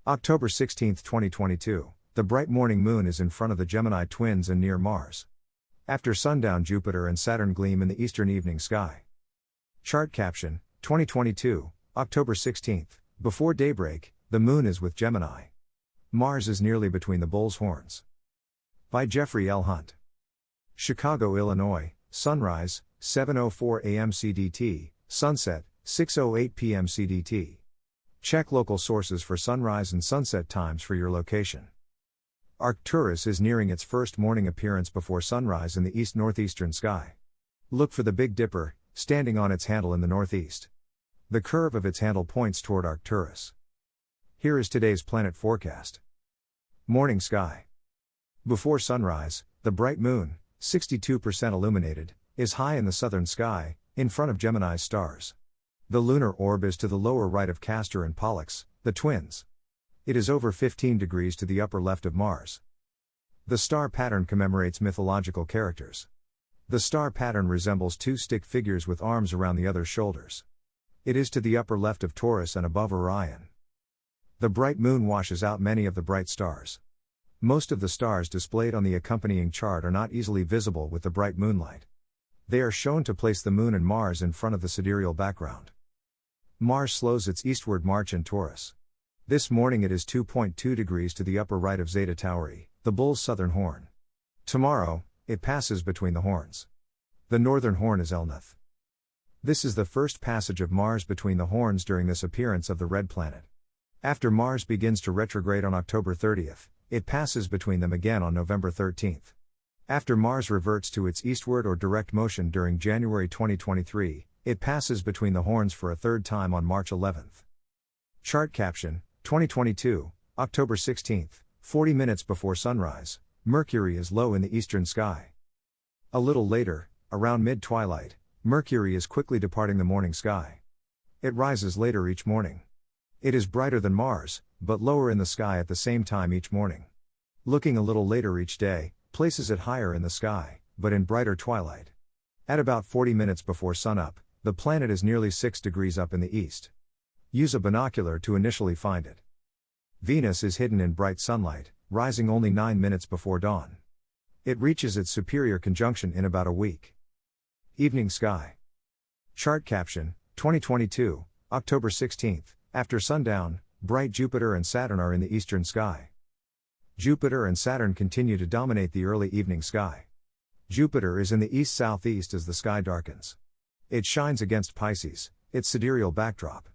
October 16, 2022, the bright morning moon is in front of the Gemini Twins and near Mars. After sundown, Jupiter and Saturn gleam in the eastern evening sky. Chart caption, 2022, October 16, before daybreak, the moon is with Gemini. Mars is nearly between the bull's horns. By Jeffrey L. Hunt. Chicago, Illinois, sunrise, 7:04 a.m. CDT, sunset, 6:08 p.m. CDT. Check local sources for sunrise and sunset times for your location. Antares is nearing its first morning appearance before sunrise in the east-northeastern sky. Look for the Big Dipper, standing on its handle in the northeast. The curve of its handle points toward Antares. Here is today's planet forecast. Morning sky. Before sunrise, the bright moon, 62% illuminated, is high in the southern sky, in front of Gemini's stars. The lunar orb is to the lower right of Castor and Pollux, the twins. It is over 15 degrees to the upper left of Mars. The star pattern commemorates mythological characters. The star pattern resembles two stick figures with arms around the other's shoulders. It is to the upper left of Taurus and above Orion. The bright moon washes out many of the bright stars. Most of the stars displayed on the accompanying chart are not easily visible with the bright moonlight. They are shown to place the moon and Mars in front of the sidereal background. Mars slows its eastward march in Taurus. This morning it is 2.2 degrees to the upper right of Zeta Tauri, the bull's southern horn. Tomorrow, it passes between the horns. The northern horn is Elnath. This is the first passage of Mars between the horns during this appearance of the red planet. After Mars begins to retrograde on October 30th, it passes between them again on November 13th. After Mars reverts to its eastward or direct motion during January 2023, it passes between the horns for a third time on March 11th. Chart caption, 2022, October 16th, 40 minutes before sunrise, Mercury is low in the eastern sky. A little later, around mid-twilight, Mercury is quickly departing the morning sky. It rises later each morning. It is brighter than Mars, but lower in the sky at the same time each morning. Looking a little later each day, places it higher in the sky, but in brighter twilight. At about 40 minutes before sunup, the planet is nearly 6 degrees up in the east. Use a binocular to initially find it. Venus is hidden in bright sunlight, rising only 9 minutes before dawn. It reaches its superior conjunction in about a week. Evening sky. Chart caption, 2022, October 16th, after sundown, bright Jupiter and Saturn are in the eastern sky. Jupiter and Saturn continue to dominate the early evening sky. Jupiter is in the east-southeast as the sky darkens. It shines against Pisces, its sidereal backdrop.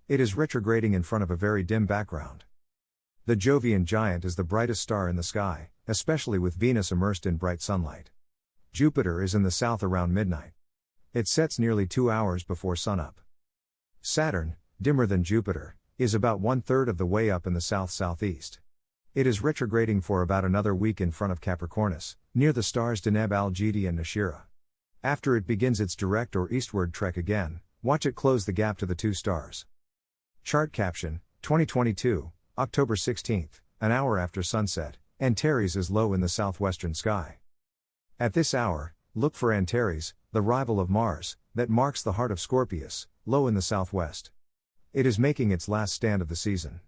It is retrograding in front of a very dim background. The Jovian giant is the brightest star in the sky, especially with Venus immersed in bright sunlight. Jupiter is in the south around midnight. It sets nearly 2 hours before sunup. Saturn, dimmer than Jupiter, is about 1/3 of the way up in the south-southeast. It is retrograding for about another week in front of Capricornus, near the stars Deneb Al-Jidi and Nashira. After it begins its direct or eastward trek again, watch it close the gap to the two stars. Chart caption, 2022, October 16th, an hour after sunset, Antares is low in the southwestern sky. At this hour, look for Antares, the rival of Mars, that marks the heart of Scorpius, low in the southwest. It is making its last stand of the season.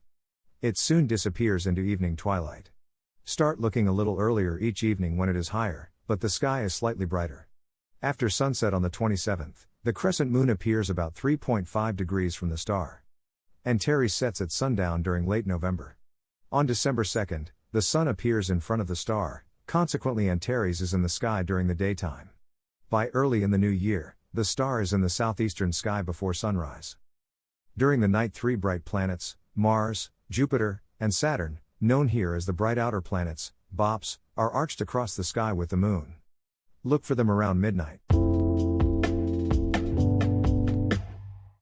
It soon disappears into evening twilight. Start looking a little earlier each evening when it is higher, but the sky is slightly brighter. After sunset on the 27th, the crescent moon appears about 3.5 degrees from the star. Antares sets at sundown during late November. On December 2nd, the sun appears in front of the star, consequently Antares is in the sky during the daytime. By early in the new year, the star is in the southeastern sky before sunrise. During the night, 3 bright planets, Mars, Jupiter, and Saturn, known here as the bright outer planets, BOPs, are arched across the sky with the moon. Look for them around midnight.